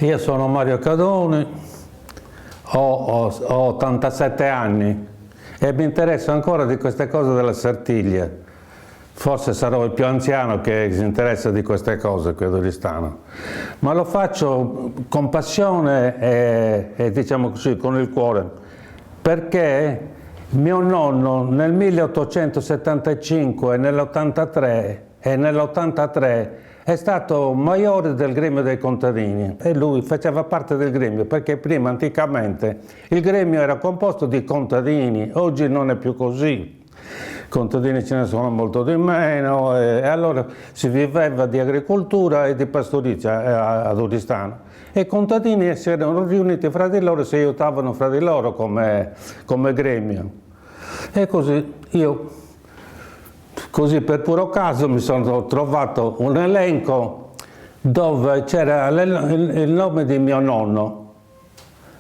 Io sono Mario Cadoni, ho 87 anni e mi interessa ancora di queste cose della Sartiglia. Forse sarò il più anziano che si interessa di queste cose qui ad Oristano, ma lo faccio con passione e diciamo così con il cuore, perché mio nonno nel 1875 e nell'83 è stato maiore del gremio dei contadini e lui faceva parte del gremio, perché prima anticamente il gremio era composto di contadini, oggi non è più così. Contadini ce ne sono molto di meno e allora si viveva di agricoltura e di pastorizia ad Oristano e i contadini si erano riuniti fra di loro e si aiutavano fra di loro come gremio. E così io, così per puro caso, mi sono trovato un elenco dove c'era il nome di mio nonno.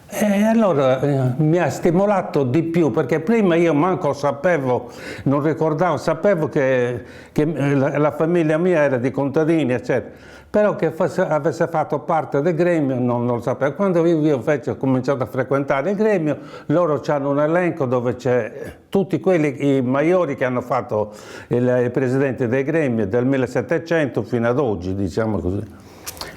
E allora mi ha stimolato di più, perché prima io manco sapevo, non ricordavo, sapevo che la famiglia mia era di contadini, eccetera, però che avesse fatto parte del gremio non lo sapevo. Quando io invece ho cominciato a frequentare il gremio, loro hanno un elenco dove c'è tutti quelli, i maiori che hanno fatto il presidente dei gremi dal 1700 fino ad oggi, diciamo così.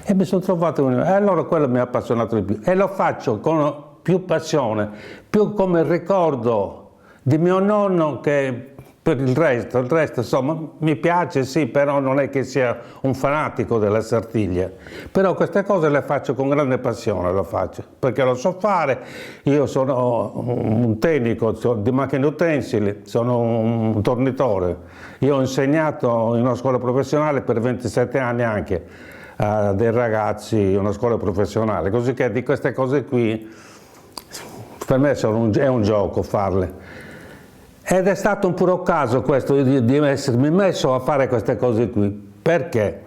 E mi sono trovato e allora quello mi ha appassionato di più e lo faccio con più passione, più come ricordo di mio nonno che per il resto insomma mi piace, sì, però non è che sia un fanatico della Sartiglia, però queste cose le faccio con grande passione, lo faccio perché lo so fare. Io sono un tecnico di macchine utensili, sono un tornitore, io ho insegnato in una scuola professionale per 27 anni anche a dei ragazzi, una scuola professionale, così che di queste cose qui per me è un gioco farle. Ed è stato un puro caso questo di essermi messo a fare queste cose qui, perché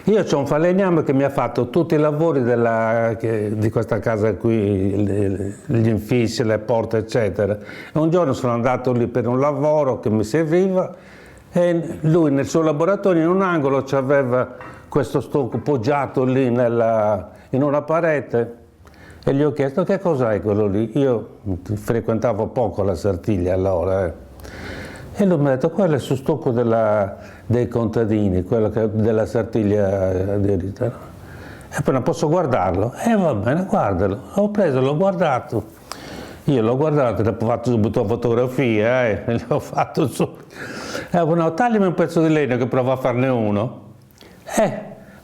io ho un falegname che mi ha fatto tutti i lavori di questa casa qui, gli infissi, le porte, eccetera. E un giorno sono andato lì per un lavoro che mi serviva e lui nel suo laboratorio in un angolo c'aveva questo stocco poggiato lì in una parete e gli ho chiesto che cos'è quello lì. Io frequentavo poco la Sartiglia allora e lui mi ha detto quello è il stocco dei contadini, quello della Sartiglia di Oristano. E poi non posso guardarlo? Va bene, guardalo. L'ho preso, l'ho guardato. Io l'ho guardato, ho fatto subito fotografia e gli ho fatto su. No, tagliami un pezzo di legno che provo a farne uno.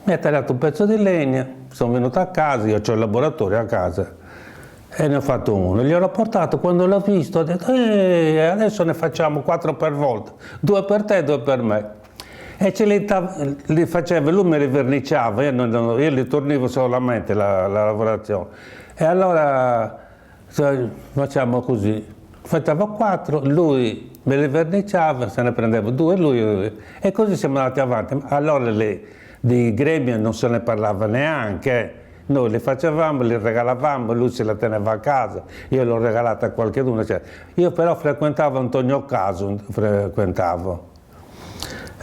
Mi ha tagliato un pezzo di legna, sono venuto a casa, io ho il laboratorio a casa e ne ho fatto uno. Gliel'ho portato, quando l'ho visto ho detto adesso ne facciamo 4 per volta, 2 per te e 2 per me. E li faceva, lui me li verniciava, io li tornivo solamente la lavorazione. E allora facciamo così, facciamo 4, lui me li verniciava, se ne prendeva 2 lui e così siamo andati avanti. Allora di gremio non se ne parlava neanche, noi li facevamo, li regalavamo, lui se la teneva a casa, io l'ho regalata a qualcuno. Io però frequentavo Antonio Caso,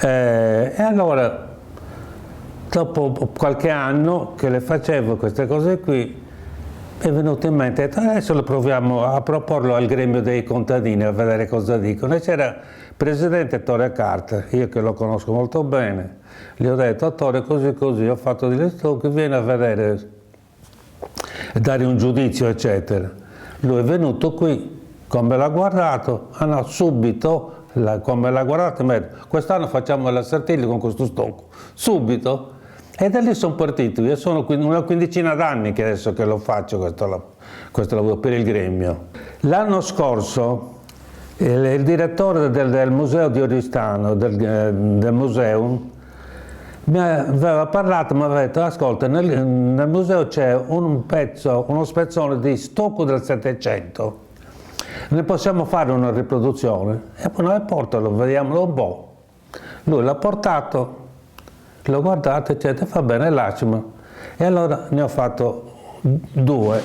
e allora dopo qualche anno che le facevo queste cose qui mi è venuto in mente, adesso lo proviamo a proporlo al gremio dei contadini a vedere cosa dicono. E c'era il presidente Ettore Carta, io che lo conosco molto bene, gli ho detto Ettore così, ho fatto degli stocchi, vieni a vedere, dare un giudizio eccetera. Lui è venuto qui, come l'ha guardato, subito, come l'ha guardato mi ha detto quest'anno facciamo la Sartiglia con questo stocco, subito. E da lì sono partito, io sono una quindicina d'anni che adesso che lo faccio questo lavoro per il gremio. L'anno scorso il direttore del museo di Oristano, del museum, mi aveva parlato, mi aveva detto ascolta, nel museo c'è uno spezzone di stocco del Settecento, ne possiamo fare una riproduzione? E poi noi portalo, vediamolo un po'. Lui l'ha portato, l'ho guardato, eccetera, va bene, lasciamo. E allora ne ho fatto 2.